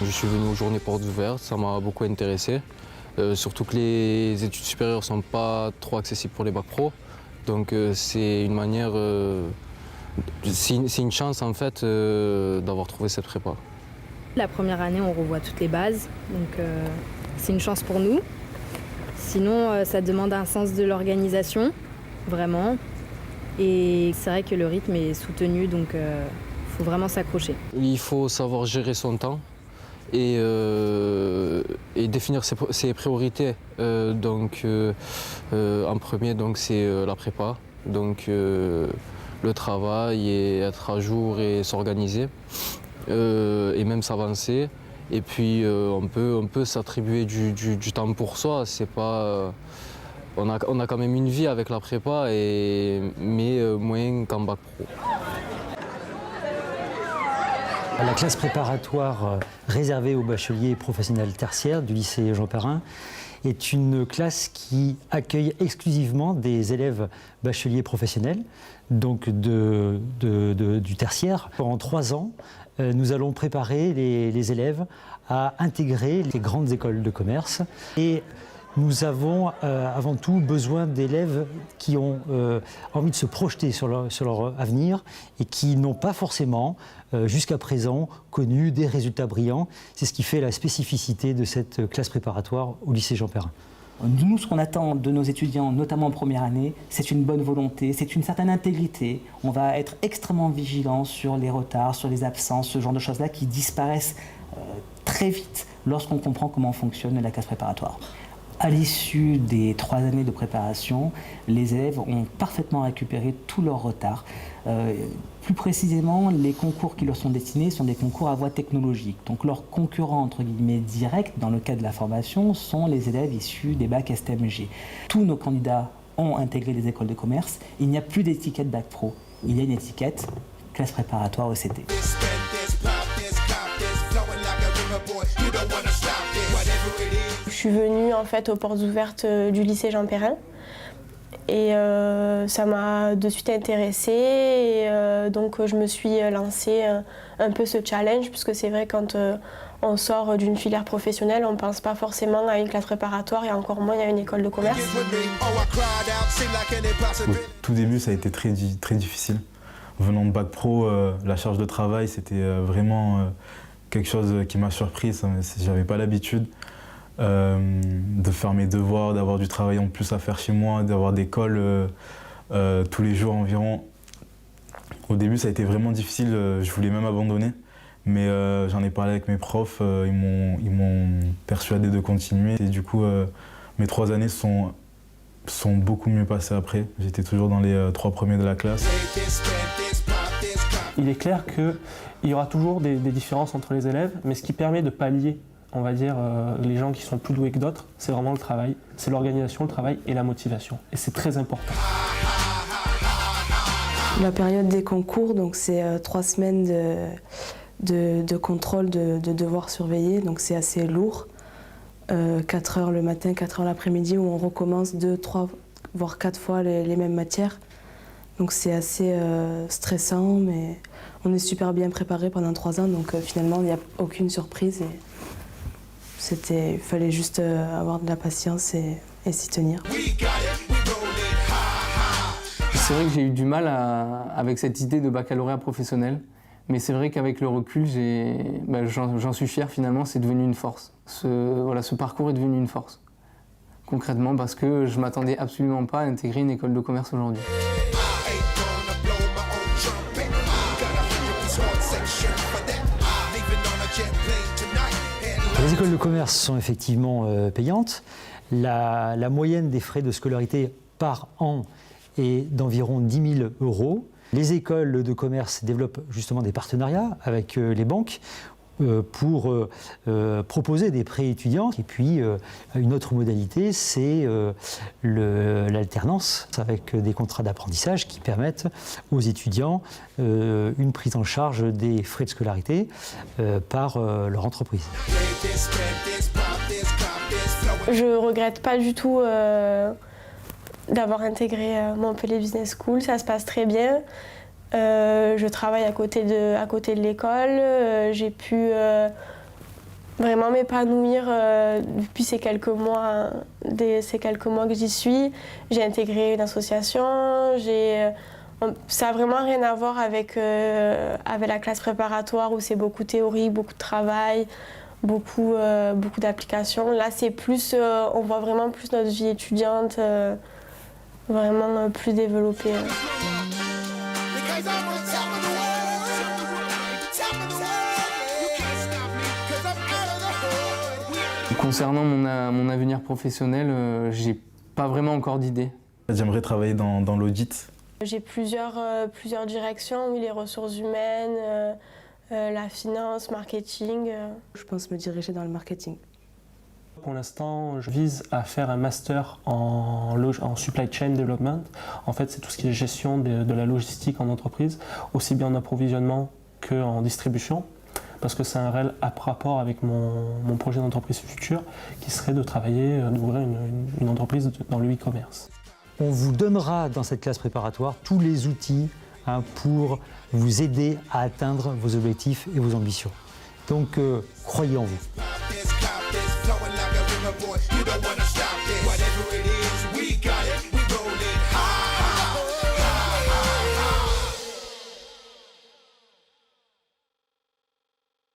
Je suis venu aux journées portes ouvertes, ça m'a beaucoup intéressé. Surtout que les études supérieures ne sont pas trop accessibles pour les bacs pro. Donc c'est une manière, c'est une chance en fait d'avoir trouvé cette prépa. La première année, on revoit toutes les bases, donc c'est une chance pour nous. Sinon, ça demande un sens de l'organisation, vraiment. Et c'est vrai que le rythme est soutenu, donc il faut vraiment s'accrocher. Il faut savoir gérer son temps et définir ses priorités. En premier, c'est la prépa, donc le travail et être à jour et s'organiser. Et même s'avancer. Et puis on peut s'attribuer du temps pour soi. C'est pas, on a quand même une vie avec la prépa, mais moins qu'en bac pro. La classe préparatoire réservée aux bacheliers professionnels tertiaires du lycée Jean Perrin est une classe qui accueille exclusivement des élèves bacheliers professionnels, donc du tertiaire. Pendant 3 ans, nous allons préparer les élèves à intégrer les grandes écoles de commerce. Et nous avons avant tout besoin d'élèves qui ont envie de se projeter sur leur avenir et qui n'ont pas forcément, jusqu'à présent, connu des résultats brillants. C'est ce qui fait la spécificité de cette classe préparatoire au lycée Jean Perrin. Nous, ce qu'on attend de nos étudiants, notamment en première année, c'est une bonne volonté, c'est une certaine intégrité. On va être extrêmement vigilant sur les retards, sur les absences, ce genre de choses-là qui disparaissent très vite lorsqu'on comprend comment fonctionne la classe préparatoire. À l'issue des 3 années de préparation, les élèves ont parfaitement récupéré tout leur retard. Plus précisément, les concours qui leur sont destinés sont des concours à voie technologique. Donc leurs concurrents, entre guillemets, directs, dans le cas de la formation, sont les élèves issus des bacs STMG. Tous nos candidats ont intégré les écoles de commerce. Il n'y a plus d'étiquette bac pro. Il y a une étiquette classe préparatoire ECT. Je suis venue en fait aux portes ouvertes du lycée Jean Perrin et ça m'a de suite intéressée et donc je me suis lancée un peu ce challenge puisque c'est vrai quand on sort d'une filière professionnelle, on ne pense pas forcément à une classe préparatoire et encore moins à une école de commerce. Au tout début, ça a été très difficile. Venant de bac pro, la charge de travail, c'était vraiment quelque chose qui m'a surpris. J'avais pas l'habitude de faire mes devoirs, d'avoir du travail en plus à faire chez moi, d'avoir des cols tous les jours environ. Au début, ça a été vraiment difficile. Je voulais même abandonner. Mais j'en ai parlé avec mes profs, ils m'ont persuadé de continuer. Et du coup, mes 3 années sont beaucoup mieux passées après. J'étais toujours dans les 3 premiers de la classe. Il est clair qu'il y aura toujours des différences entre les élèves, mais ce qui permet de pallier, on va dire, les gens qui sont plus doués que d'autres, c'est vraiment le travail, c'est l'organisation, le travail et la motivation. Et c'est très important. La période des concours, donc c'est 3 semaines de contrôle de devoirs surveillés, donc c'est assez lourd. 4 heures le matin, 4 heures l'après-midi, où on recommence 2, 3, voire 4 fois les mêmes matières. Donc c'est assez stressant, mais on est super bien préparé pendant 3 ans, donc finalement il n'y a aucune surprise. Il fallait juste avoir de la patience et s'y tenir. C'est vrai que j'ai eu du mal avec cette idée de baccalauréat professionnel, mais c'est vrai qu'avec le recul, j'en suis fier finalement, c'est devenu une force. Ce parcours est devenu une force, concrètement, parce que je ne m'attendais absolument pas à intégrer une école de commerce aujourd'hui. Les écoles de commerce sont effectivement payantes. La moyenne des frais de scolarité par an est d'environ 10 000 €. Les écoles de commerce développent justement des partenariats avec les banques pour proposer des prêts étudiants. Et puis, une autre modalité, c'est l'alternance avec des contrats d'apprentissage qui permettent aux étudiants une prise en charge des frais de scolarité par leur entreprise. Je regrette pas du tout d'avoir intégré Montpellier Business School. Ça se passe très bien. Je travaille à côté de l'école. J'ai pu vraiment m'épanouir depuis ces quelques mois que j'y suis. J'ai intégré une association. Ça n'a vraiment rien à voir avec la classe préparatoire où c'est beaucoup théorie, beaucoup de travail, beaucoup d'applications. Là, c'est plus, on voit vraiment plus notre vie étudiante, vraiment plus développée. Concernant mon avenir professionnel, j'ai pas vraiment encore d'idée. J'aimerais travailler dans l'audit. J'ai plusieurs directions, oui, les ressources humaines, la finance, marketing. Je pense me diriger dans le marketing. Pour l'instant, je vise à faire un master en supply chain development. En fait, c'est tout ce qui est gestion de la logistique en entreprise, aussi bien en approvisionnement qu'en distribution, parce que c'est un réel rapport avec mon projet d'entreprise future, qui serait d'ouvrir une entreprise dans le e-commerce. On vous donnera dans cette classe préparatoire tous les outils pour vous aider à atteindre vos objectifs et vos ambitions. Donc, croyez en vous.